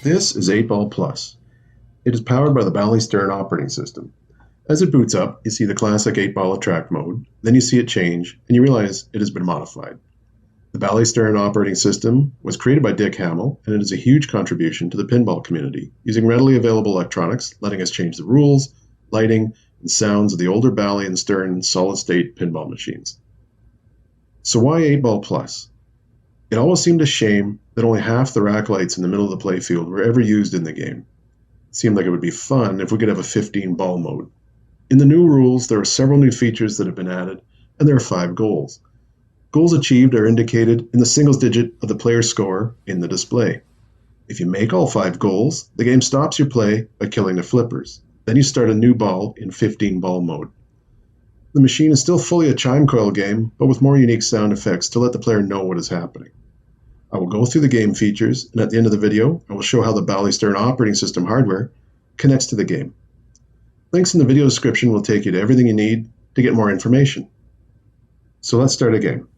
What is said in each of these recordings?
This is 8 Ball Plus. It is powered by the Bally Stern Operating System. As it boots up, you see the classic 8 Ball attract mode, then you see it change, and you realize it has been modified. The Bally Stern Operating System was created by Dick Hamill, and it is a huge contribution to the pinball community, using readily available electronics, letting us change the rules, lighting, and sounds of the older Bally and Stern solid-state pinball machines. So why 8 Ball Plus? It always seemed a shame that only half the rack lights in the middle of the playfield were ever used in the game. It seemed like it would be fun if we could have a 15-ball mode. In the new rules, there are several new features that have been added, and there are 5 goals. Goals achieved are indicated in the singles digit of the player's score in the display. If you make all 5 goals, the game stops your play by killing the flippers. Then you start a new ball in 15-ball mode. The machine is still fully a chime coil game, but with more unique sound effects to let the player know what is happening. I will go through the game features, and at the end of the video, I will show how the Bally Stern Operating System hardware connects to the game. Links in the video description will take you to everything you need to get more information. So let's start a game.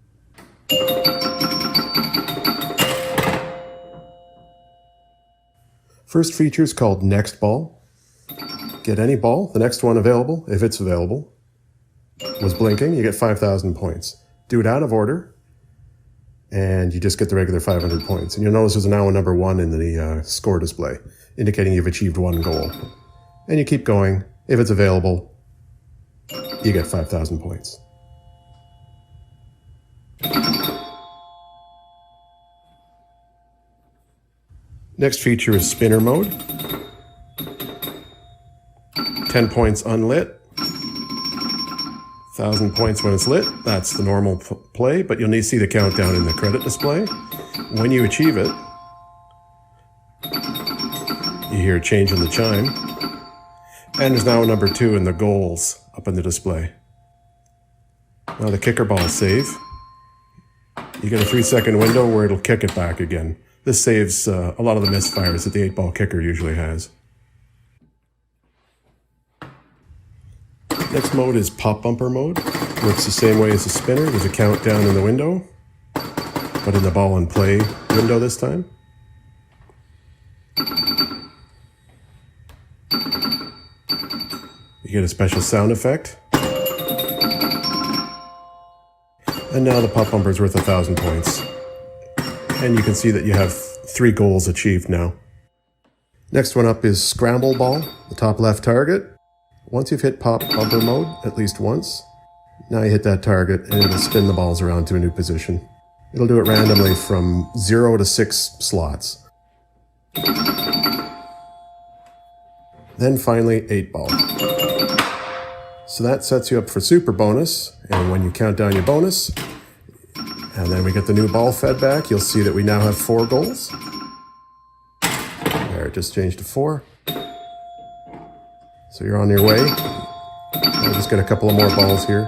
First feature is called Next Ball. Get any ball, the next one available, if it's available. Was blinking, you get 5,000 points. Do it out of order, and you just get the regular 500 points. And you'll notice there's now a number 1 in the score display, indicating you've achieved 1 goal. And you keep going. If it's available, you get 5,000 points. Next feature is spinner mode. 10 points unlit. 1,000 points when it's lit. That's the normal play, but you'll need to see the countdown in the credit display. When you achieve it, you hear a change in the chime. And there's now a number 2 in the goals up in the display. Now the kicker ball save. You get a 3-second window where it'll kick it back again. This saves a lot of the misfires that the 8-ball kicker usually has. Next mode is pop bumper mode. Works the same way as the spinner. There's a countdown in the window, but in the ball and play window this time. You get a special sound effect. And now the pop bumper is worth 1,000 points. And you can see that you have 3 goals achieved now. Next one up is Scramble Ball, the top left target. Once you've hit pop bumper mode at least once, now you hit that target and it'll spin the balls around to a new position. It'll do it randomly from 0 to 6 slots. Then finally 8 Ball. So that sets you up for super bonus, and when you count down your bonus, and then we get the new ball fed back, you'll see that we now have 4 goals. There, it just changed to 4. So you're on your way. I'll just get a couple of more balls here.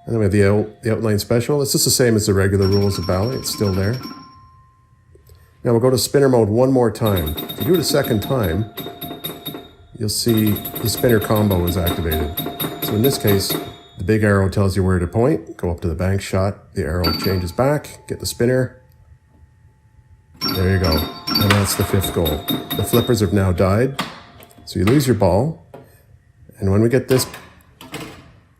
And then we have the Outlane Special. It's just the same as the regular rules of Bally. It's still there. Now we'll go to spinner mode one more time. If you do it a second time, you'll see the spinner combo is activated. So in this case, the big arrow tells you where to point. Go up to the bank shot. The arrow changes back. Get the spinner. There you go. And that's the 5th goal. The flippers have now died. So you lose your ball, and when we get this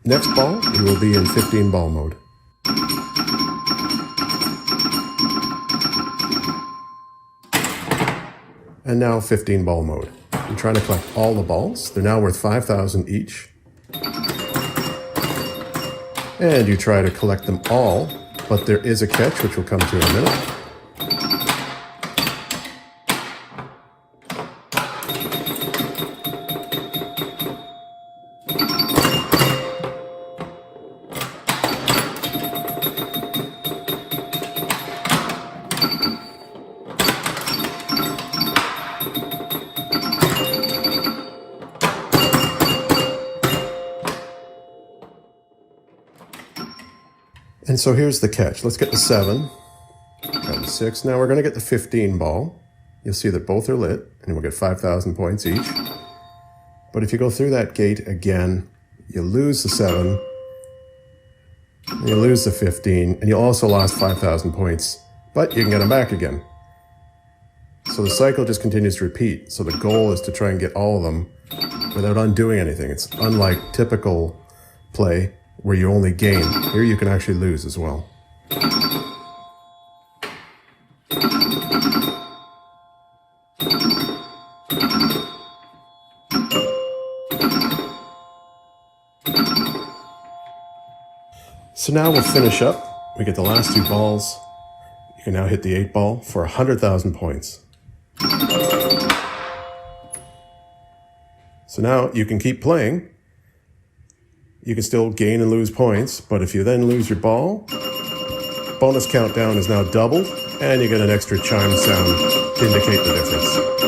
next ball, we will be in 15-ball mode. And now 15-ball mode. I'm trying to collect all the balls. They're now worth 5,000 each. And you try to collect them all, but there is a catch, which we'll come to in a minute. And so here's the catch. Let's get the 7 and the 6. Now we're going to get the 15 ball. You'll see that both are lit, and we'll get 5,000 points each. But if you go through that gate again, you lose the 7, and you lose the 15, and you also lost 5,000 points, but you can get them back again. So the cycle just continues to repeat. So the goal is to try and get all of them without undoing anything. It's unlike typical play where you only gain. Here you can actually lose as well. So now we'll finish up. We get the last 2 balls. You can now hit the 8 ball for 100,000 points. So now you can keep playing. You can still gain and lose points, but if you then lose your ball, bonus countdown is now doubled, and you get an extra chime sound to indicate the difference.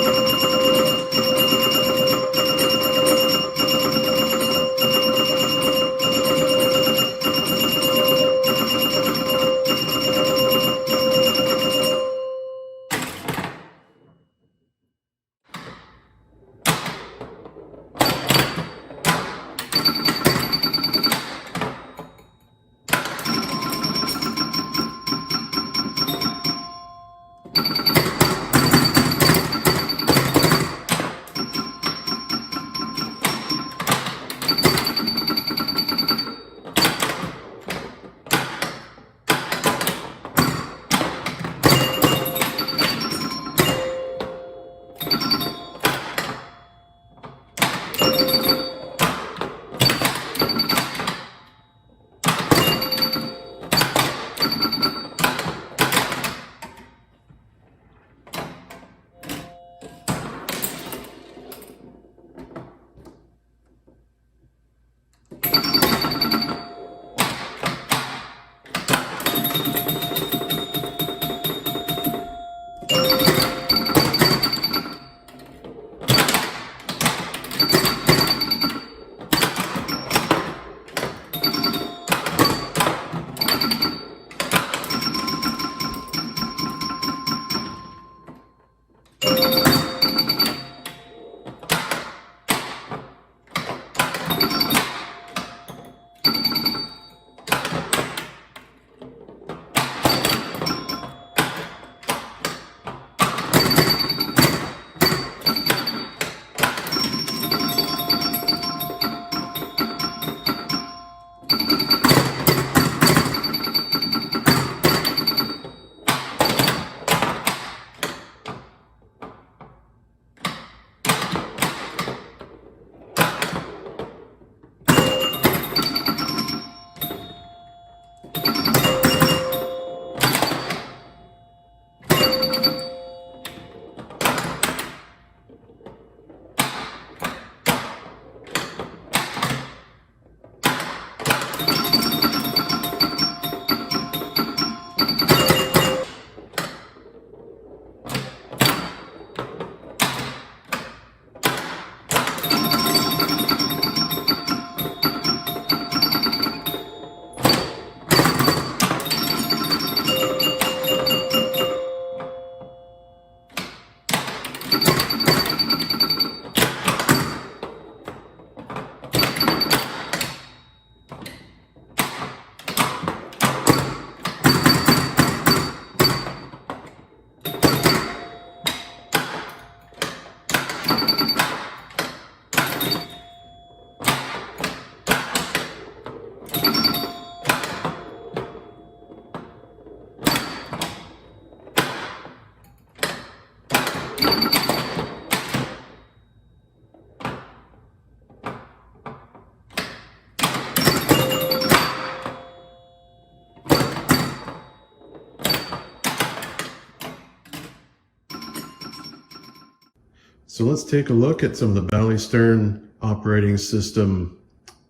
So let's take a look at some of the Bally Stern Operating System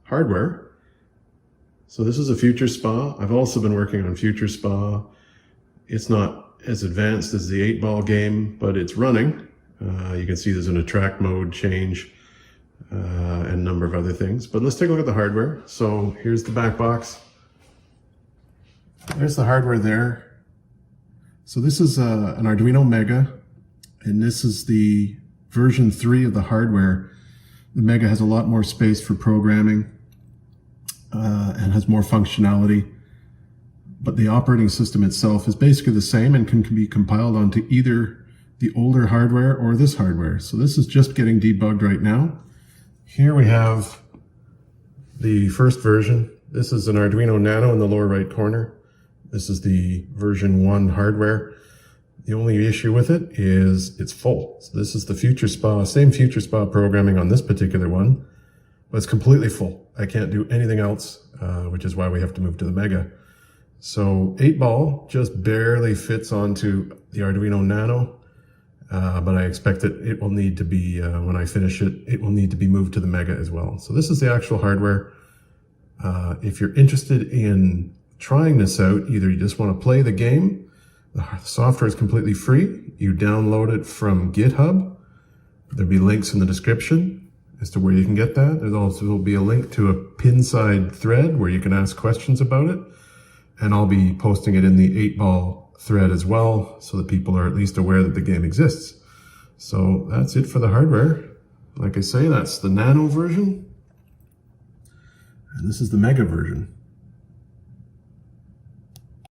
hardware. So this is a Future Spa. I've also been working on Future Spa. It's not as advanced as the 8-ball game, but it's running. You can see there's an attract mode change and a number of other things. But let's take a look at the hardware. So here's the back box. There's the hardware there. So this is an Arduino Mega, and this is the version 3 of the hardware. The Mega has a lot more space for programming and has more functionality, but the operating system itself is basically the same and can be compiled onto either the older hardware or this hardware. So this is just getting debugged right now. Here we have the first version. This is an Arduino Nano in the lower right corner. This is the version 1 hardware. The only issue with it is it's full. So this is the FutureSpa, same FutureSpa programming on this particular one, but it's completely full. I can't do anything else, which is why we have to move to the Mega. So 8 Ball just barely fits onto the Arduino Nano, but I expect that it will need to be, when I finish it, it will need to be moved to the Mega as well. So this is the actual hardware. If you're interested in trying this out, either you just want to play the game, the software is completely free. You download it from GitHub. There'll be links in the description as to where you can get that. There'll also be a link to a Pinside thread where you can ask questions about it. And I'll be posting it in the 8 Ball thread as well, so that people are at least aware that the game exists. So that's it for the hardware. Like I say, that's the Nano version. And this is the Mega version.